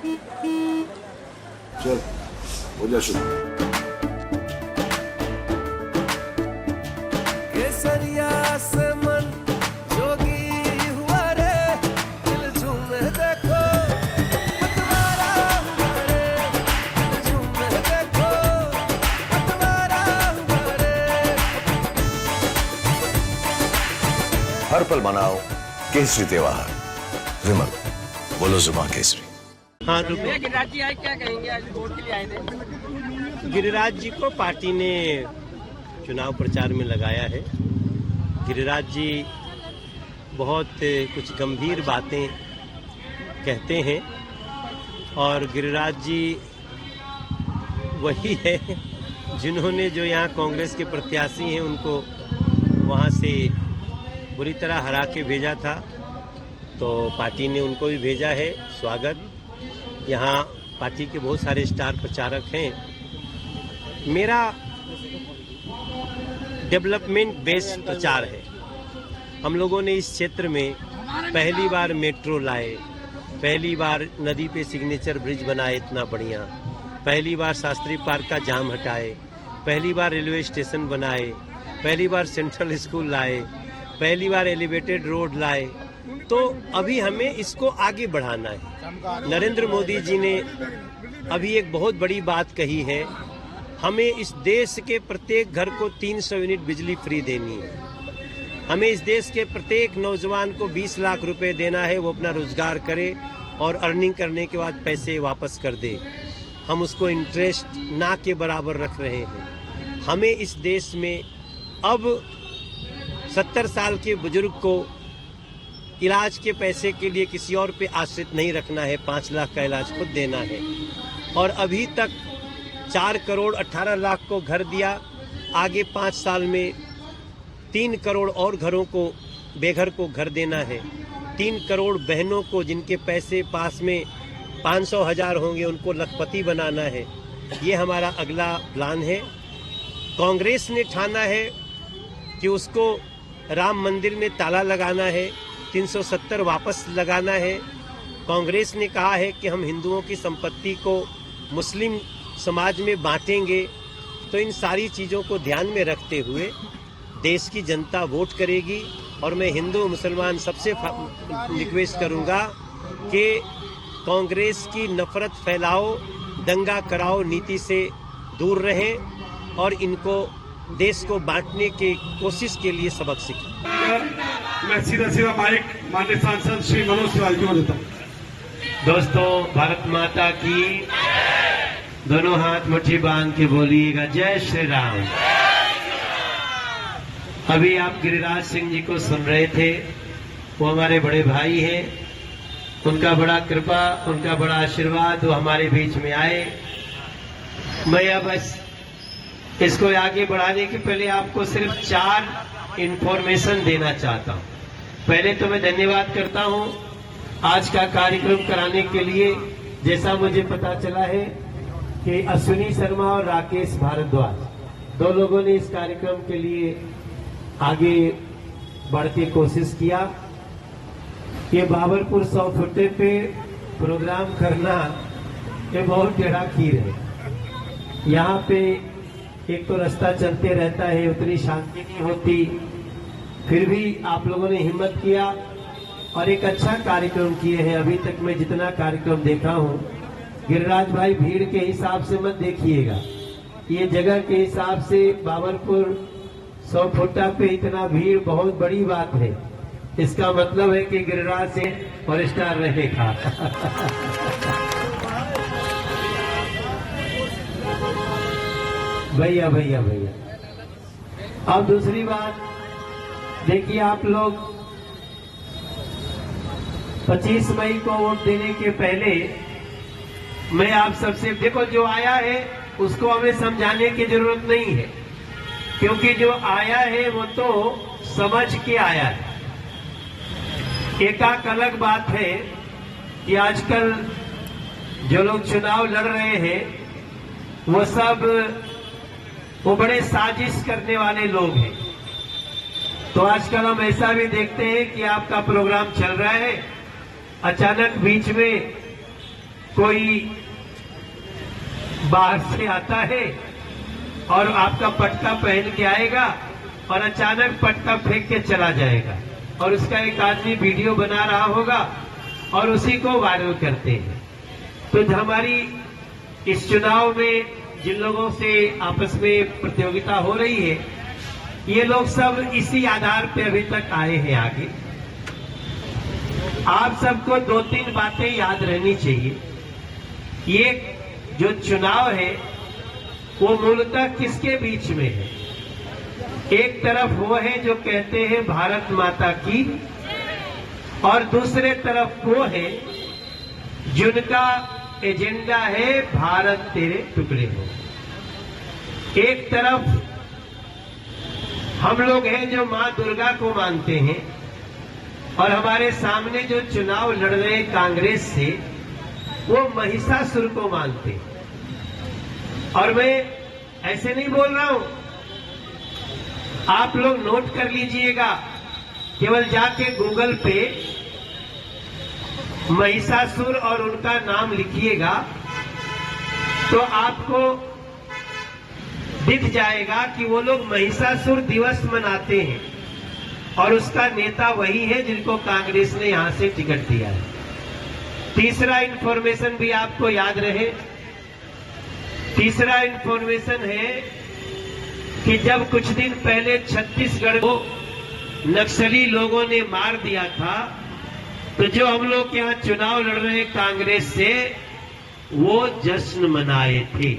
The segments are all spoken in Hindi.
चल हो जा शुरू। केसरिया से मन जोगी हुआ रे, दिल झूमे देखो मतवारा हुआ रे, दिल झूमे देखो मतवारा हुआ रे। हर पल मनाओ केसरी त्योहार। विमल बोलो जुबान केसरी। हाँ, गिरिराज जी आज क्या कहेंगे, आज वोट के लिए आए थे? गिरिराज जी को पार्टी ने चुनाव प्रचार में लगाया है। गिरिराज जी बहुत कुछ गंभीर बातें कहते हैं और गिरिराज जी वही है जिन्होंने जो यहाँ कांग्रेस के प्रत्याशी हैं उनको वहाँ से बुरी तरह हरा के भेजा था, तो पार्टी ने उनको भी भेजा है। स्वागत। यहाँ पार्टी के बहुत सारे स्टार प्रचारक हैं। मेरा डेवलपमेंट बेस्ड प्रचार है। हम लोगों ने इस क्षेत्र में पहली बार मेट्रो लाए, पहली बार नदी पे सिग्नेचर ब्रिज बनाए इतना बढ़िया, पहली बार शास्त्री पार्क का जाम हटाए, पहली बार रेलवे स्टेशन बनाए, पहली बार सेंट्रल स्कूल लाए, पहली बार एलिवेटेड रोड लाए। तो अभी हमें इसको आगे बढ़ाना है। नरेंद्र मोदी जी ने अभी एक बहुत बड़ी बात कही है, हमें इस देश के प्रत्येक घर को 300 यूनिट बिजली फ्री देनी है। हमें इस देश के प्रत्येक नौजवान को 20 लाख रुपए देना है, वो अपना रोजगार करे और अर्निंग करने के बाद पैसे वापस कर दे। हम उसको इंटरेस्ट ना के बराबर रख रहे हैं। हमें इस देश में अब 70 साल के बुजुर्ग को इलाज के पैसे के लिए किसी और पे आश्रित नहीं रखना है, 5 लाख का इलाज खुद देना है। और अभी तक 4 करोड़ 18 लाख को घर दिया, आगे 5 साल में 3 करोड़ और घरों को बेघर को घर देना है। 3 करोड़ बहनों को जिनके पैसे पास में 500,000 होंगे उनको लखपति बनाना है। ये हमारा अगला प्लान है। कांग्रेस ने ठाना है कि उसको राम मंदिर में ताला लगाना है, 370 वापस लगाना है। कांग्रेस ने कहा है कि हम हिंदुओं की संपत्ति को मुस्लिम समाज में बांटेंगे। तो इन सारी चीज़ों को ध्यान में रखते हुए देश की जनता वोट करेगी और मैं हिंदू मुसलमान सबसे रिक्वेस्ट करूंगा कि कांग्रेस की नफरत फैलाओ, दंगा कराओ नीति से दूर रहें और इनको देश को बांटने की कोशिश के लिए सबक सीखें। मैं सीधा माइक माननीय सांसद श्री मनोज तिवारी जी को देता हूँ। दोस्तों, भारत माता की दोनों हाथ मुट्ठी बांध के बोलिएगा जय श्री राम। अभी आप गिरिराज सिंह जी को सुन रहे थे, वो हमारे बड़े भाई हैं। उनका बड़ा कृपा, उनका बड़ा आशीर्वाद, वो हमारे बीच में आए। मैं अब इसको आगे बढ़ाने के पहले आपको सिर्फ 4 इंफॉर्मेशन देना चाहता हूं। पहले तो मैं धन्यवाद करता हूं आज का कार्यक्रम कराने के लिए। जैसा मुझे पता चला है कि अश्विनी शर्मा और राकेश भारद्वाज 2 लोगों ने इस कार्यक्रम के लिए आगे बढ़ के कोशिश किया। ये बाबरपुर 100 फुटे पे प्रोग्राम करना ये बहुत टेढ़ा खीर है। यहाँ पे एक तो रास्ता चलते रहता है, उतनी शांति नहीं होती, फिर भी आप लोगों ने हिम्मत किया और एक अच्छा कार्यक्रम किए हैं। अभी तक मैं जितना कार्यक्रम देखा हूँ, गिरिराज भाई भीड़ के हिसाब से मत देखिएगा, ये जगह के हिसाब से बाबरपुर 100 फुटा पे इतना भीड़ बहुत बड़ी बात है। इसका मतलब है कि गिरिराज से और स्टार रहेगा। भैया भैया भैया। अब दूसरी बात देखिए, आप लोग 25 मई को वोट देने के पहले मैं आप सबसे, देखो जो आया है उसको हमें समझाने की जरूरत नहीं है, क्योंकि जो आया है वो तो समझ के आया है। एक अलग बात है कि आजकल जो लोग चुनाव लड़ रहे हैं वो बड़े साजिश करने वाले लोग हैं। तो आजकल हम ऐसा भी देखते हैं कि आपका प्रोग्राम चल रहा है, अचानक बीच में कोई बाहर से आता है और आपका पटका पहन के आएगा और अचानक पटका फेंक के चला जाएगा और उसका एक आदमी वीडियो बना रहा होगा और उसी को वायरल करते हैं। तो हमारी इस चुनाव में जिन लोगों से आपस में प्रतियोगिता हो रही है, ये लोग सब इसी आधार पे अभी तक आए हैं आगे। आप सबको 2-3 बातें याद रहनी चाहिए। ये जो चुनाव है वो मूलतः किसके बीच में है? एक तरफ वो है जो कहते हैं भारत माता की, और दूसरे तरफ वो है जिनका एजेंडा है भारत तेरे टुकड़े हो। एक तरफ हम लोग हैं जो मां दुर्गा को मानते हैं और हमारे सामने जो चुनाव लड़ रहे कांग्रेस से वो महिषासुर को मानते हैं। और मैं ऐसे नहीं बोल रहा हूं, आप लोग नोट कर लीजिएगा, केवल जाके गूगल पे महिषासुर और उनका नाम लिखिएगा तो आपको दिख जाएगा कि वो लोग महिषासुर दिवस मनाते हैं और उसका नेता वही है जिनको कांग्रेस ने यहां से टिकट दिया है। तीसरा इंफॉर्मेशन भी आपको याद रहे, तीसरा इंफॉर्मेशन है कि जब कुछ दिन पहले छत्तीसगढ़ को नक्सली लोगों ने मार दिया था, तो जो हम लोग यहाँ चुनाव लड़ रहे कांग्रेस से वो जश्न मनाए थे।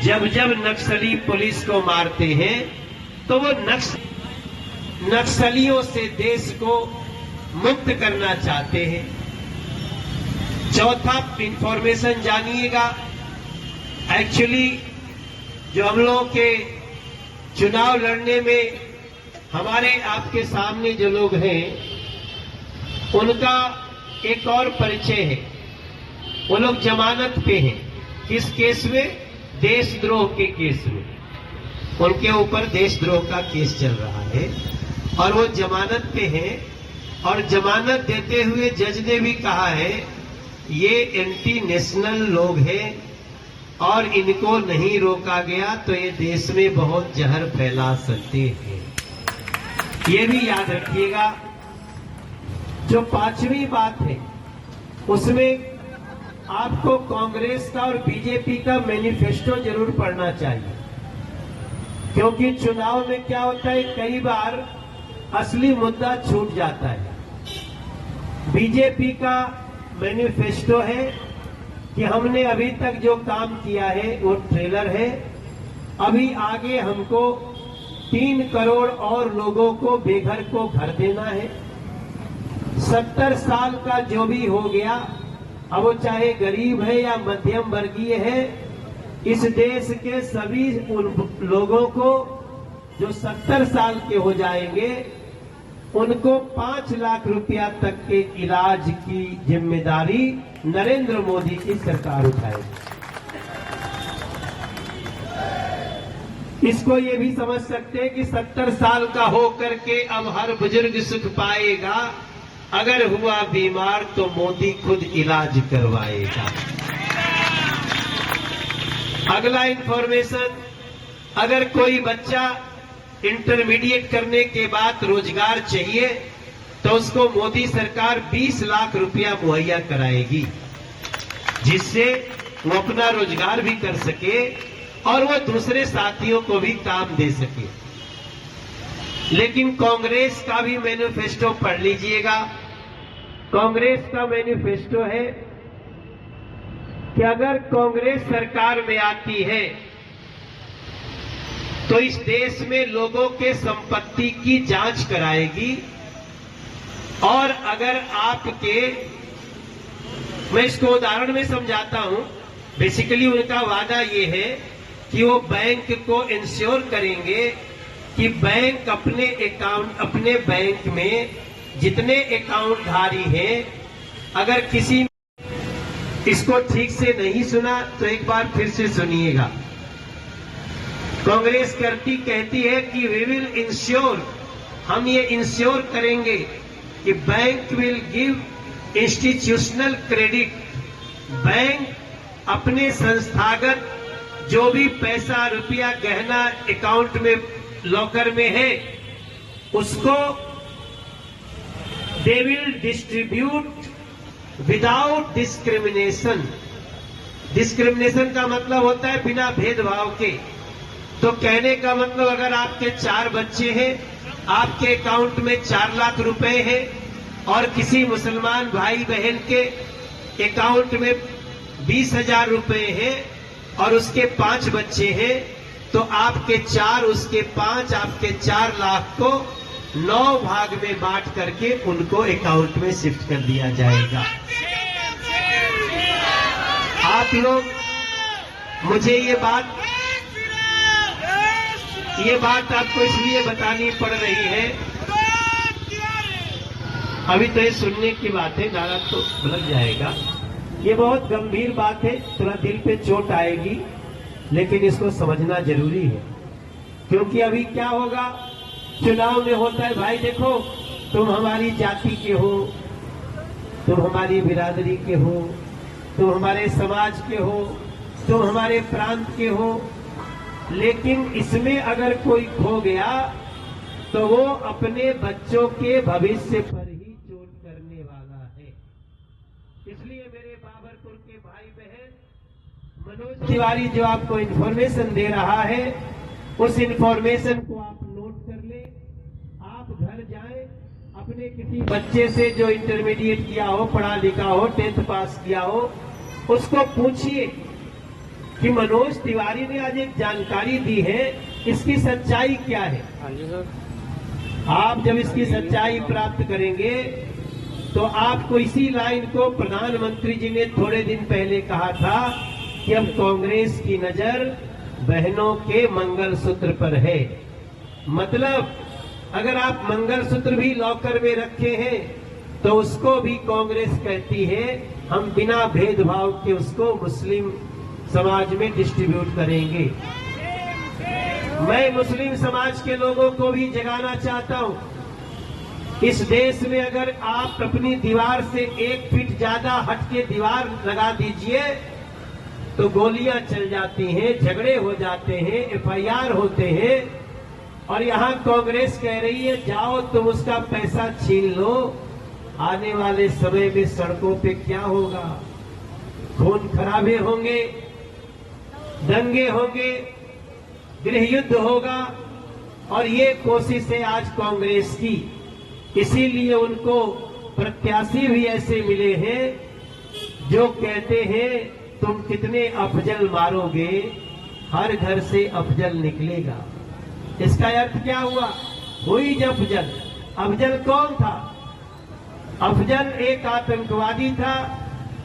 जब जब नक्सली पुलिस को मारते हैं तो वो नक्सलियों से देश को मुक्त करना चाहते हैं। चौथा इंफॉर्मेशन जानिएगा, एक्चुअली जो हम लोगों के चुनाव लड़ने में हमारे आपके सामने जो लोग हैं उनका एक और परिचय है। वो लोग जमानत पे हैं। किस केस में? देशद्रोह के केस में। उनके ऊपर देशद्रोह का केस चल रहा है और वो जमानत पे हैं। और जमानत देते हुए जज ने भी कहा है ये एंटी नेशनल लोग हैं और इनको नहीं रोका गया तो ये देश में बहुत जहर फैला सकते हैं। ये भी याद रखिएगा। जो पांचवी बात है उसमें आपको कांग्रेस का और बीजेपी का मैनिफेस्टो जरूर पढ़ना चाहिए, क्योंकि चुनाव में क्या होता है, कई बार असली मुद्दा छूट जाता है। बीजेपी का मैनिफेस्टो है कि हमने अभी तक जो काम किया है वो ट्रेलर है, अभी आगे हमको 3 करोड़ और लोगों को बेघर को घर देना है। 70 साल का जो भी हो गया, अब वो चाहे गरीब है या मध्यम वर्गीय है, इस देश के सभी उन लोगों को जो 70 साल के हो जाएंगे उनको 5 लाख रुपया तक के इलाज की जिम्मेदारी नरेंद्र मोदी की सरकार उठाएगी। इसको ये भी समझ सकते हैं कि 70 साल का हो करके अब हर बुजुर्ग सुख पाएगा, अगर हुआ बीमार तो मोदी खुद इलाज करवाएगा। अगला इंफॉर्मेशन, अगर कोई बच्चा इंटरमीडिएट करने के बाद रोजगार चाहिए तो उसको मोदी सरकार 20 लाख रुपया मुहैया कराएगी, जिससे वो अपना रोजगार भी कर सके और वो दूसरे साथियों को भी काम दे सके। लेकिन कांग्रेस का भी मैनिफेस्टो पढ़ लीजिएगा। कांग्रेस का मैनिफेस्टो है कि अगर कांग्रेस सरकार में आती है तो इस देश में लोगों के संपत्ति की जांच कराएगी और अगर आपके, मैं इसको उदाहरण में समझाता हूं, बेसिकली उनका वादा ये है कि वो बैंक को इंश्योर करेंगे कि बैंक अपने बैंक में जितने अकाउंटधारी हैं, अगर किसी, इसको ठीक से नहीं सुना तो एक बार फिर से सुनिएगा। कांग्रेस कहती है कि वी विल इंश्योर, हम ये इंश्योर करेंगे कि bank will give institutional credit bank अपने संस्थागत जो भी पैसा रुपया गहना अकाउंट में लॉकर में है उसको they will distribute without discrimination. Discrimination का मतलब होता है बिना भेदभाव के। तो कहने का मतलब अगर आपके 4 बच्चे हैं, आपके अकाउंट में 4 लाख रुपए हैं और किसी मुसलमान भाई बहन के अकाउंट में 20,000 रुपए हैं और उसके 5 बच्चे हैं, तो आपके 4 उसके 5 आपके 4 लाख को 9 भाग में बांट करके उनको अकाउंट में शिफ्ट कर दिया जाएगा। आप लोग मुझे ये बात आपको इसलिए बतानी पड़ रही है, अभी तो ये सुनने की बात है, नारा तो लग जाएगा। ये बहुत गंभीर बात है, थोड़ा दिल पे चोट आएगी, लेकिन इसको समझना जरूरी है। क्योंकि अभी क्या होगा, चुनाव में होता है, भाई देखो तुम हमारी जाति के हो, तुम हमारी बिरादरी के हो, तुम हमारे समाज के हो, तुम हमारे प्रांत के हो, लेकिन इसमें अगर कोई खो गया तो वो अपने बच्चों के भविष्य पर ही चोट करने वाला है। इसलिए मेरे बाबरपुर के भाई बहन, मनोज तिवारी जो आपको इन्फॉर्मेशन दे रहा है, उस इन्फॉर्मेशन को आप नोट कर ले। आप घर जाएं, अपने किसी बच्चे से जो इंटरमीडिएट किया हो, पढ़ा लिखा हो, 10th पास किया हो, उसको पूछिए कि मनोज तिवारी ने आज एक जानकारी दी है, इसकी सच्चाई क्या है। हाँ जी सर। आप जब इसकी सच्चाई प्राप्त करेंगे तो आपको इसी लाइन को प्रधानमंत्री जी ने थोड़े दिन पहले कहा था कि अब कांग्रेस की नजर बहनों के मंगलसूत्र पर है। मतलब अगर आप मंगलसूत्र भी लॉकर में रखे हैं तो उसको भी कांग्रेस कहती है हम बिना भेदभाव के उसको मुस्लिम समाज में डिस्ट्रीब्यूट करेंगे। मैं मुस्लिम समाज के लोगों को भी जगाना चाहता हूं, इस देश में अगर आप अपनी दीवार से 1 फीट ज्यादा हटके दीवार लगा दीजिए तो गोलियां चल जाती हैं, झगड़े हो जाते हैं, FIR होते हैं। और यहां कांग्रेस कह रही है जाओ तुम उसका पैसा छीन लो। आने वाले समय में सड़कों पे क्या होगा, खून खराबे होंगे, दंगे होंगे, गृह युद्ध होगा। और ये कोशिश है आज कांग्रेस की, इसीलिए उनको प्रत्याशी भी ऐसे मिले हैं जो कहते हैं तुम कितने अफजल मारोगे, हर घर से अफजल निकलेगा। इसका अर्थ क्या हुआ, हुई अफजल। अफजल कौन था? अफजल एक आतंकवादी था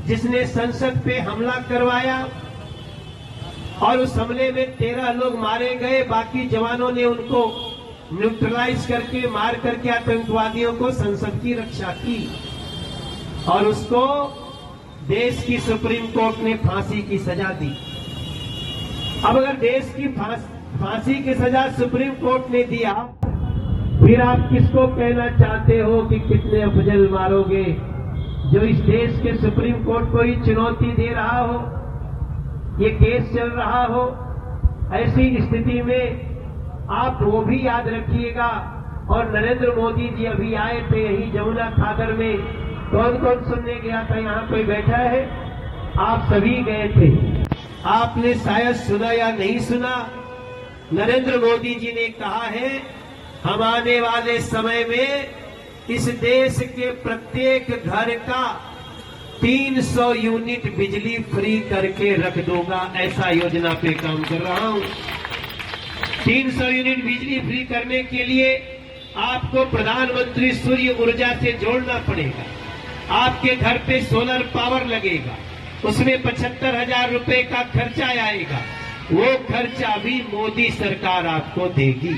जिसने संसद पे हमला करवाया और उस हमले में 13 लोग मारे गए। बाकी जवानों ने उनको न्यूट्रलाइज करके मार करके आतंकवादियों को संसद की रक्षा की और उसको देश की सुप्रीम कोर्ट ने फांसी की सजा दी। अब अगर देश की फांसी की सजा सुप्रीम कोर्ट ने दिया, फिर आप किसको कहना चाहते हो कि कितने अफजल मारोगे, जो इस देश के सुप्रीम कोर्ट को ही चुनौती दे रहा हो, ये केस चल रहा हो। ऐसी स्थिति में आप वो भी याद रखिएगा। और नरेंद्र मोदी जी अभी आए थे यही जमुना खागर में, कौन कौन सुनने गया था? यहाँ कोई बैठा है? आप सभी गए थे। आपने शायद सुना या नहीं सुना, नरेंद्र मोदी जी ने कहा है हम आने वाले समय में इस देश के प्रत्येक घर का 300 यूनिट बिजली फ्री करके रख दूंगा। ऐसा योजना पे काम कर रहा हूं। 300 यूनिट बिजली फ्री करने के लिए आपको प्रधानमंत्री सूर्य ऊर्जा से जोड़ना पड़ेगा। आपके घर पे सोलर पावर लगेगा, उसमें 75,000 रुपए का खर्चा आएगा। वो खर्चा भी मोदी सरकार आपको देगी।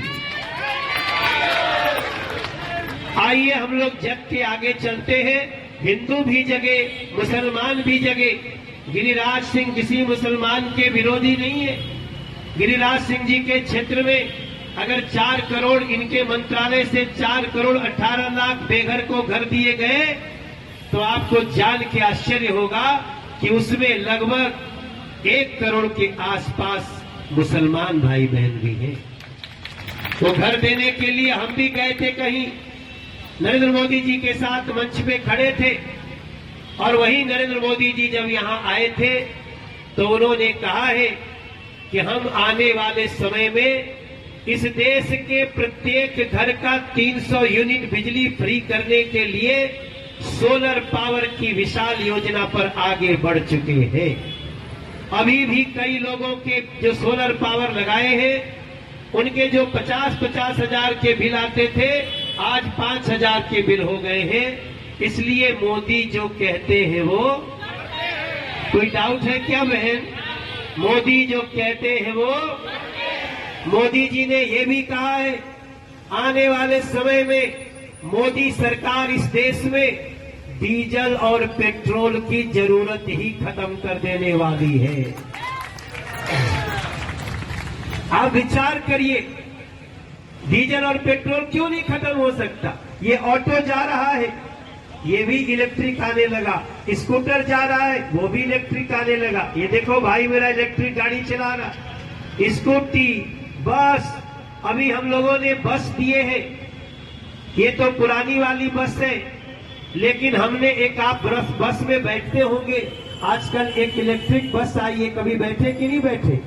आइए हम लोग जग के आगे चलते हैं। हिंदू भी जगे, मुसलमान भी जगे। गिरिराज सिंह किसी मुसलमान के विरोधी नहीं है। गिरिराज सिंह जी के क्षेत्र में अगर 4 करोड़ इनके मंत्रालय से 4 करोड़ 18 लाख बेघर को घर दिए गए तो आपको जान के आश्चर्य होगा कि उसमें लगभग 1 करोड़ के आसपास मुसलमान भाई बहन भी हैं। तो घर देने के लिए हम भी गए थे कहीं, नरेंद्र मोदी जी के साथ मंच पे खड़े थे, और वहीं नरेंद्र मोदी जी जब यहां आए थे तो उन्होंने कहा है कि हम आने वाले समय में इस देश के प्रत्येक घर का 300 यूनिट बिजली फ्री करने के लिए सोलर पावर की विशाल योजना पर आगे बढ़ चुके हैं। अभी भी कई लोगों के जो सोलर पावर लगाए हैं उनके जो 50-50 हजार के बिल आते थे आज 5,000 के बिल हो गए हैं। इसलिए मोदी जो कहते हैं वो, कोई डाउट है क्या बहन? मोदी जो कहते हैं वो, मोदी जी ने ये भी कहा है आने वाले समय में मोदी सरकार इस देश में डीजल और पेट्रोल की जरूरत ही खत्म कर देने वाली है। आप विचार करिए, डीजल और पेट्रोल क्यों नहीं खत्म हो सकता? ये ऑटो जा रहा है, ये भी इलेक्ट्रिक आने लगा, स्कूटर जा रहा है, वो भी इलेक्ट्रिक आने लगा। ये देखो भाई मेरा इलेक्ट्रिक गाड़ी चला रहा, स्कूटी, बस, अभी हम लोगों ने बस दिए हैं। ये तो पुरानी वाली बस है, लेकिन हमने एक, आप बस में बैठते होंगे, आजकल एक इलेक्ट्रिक बस आई है, कभी बैठे कि नहीं बैठे?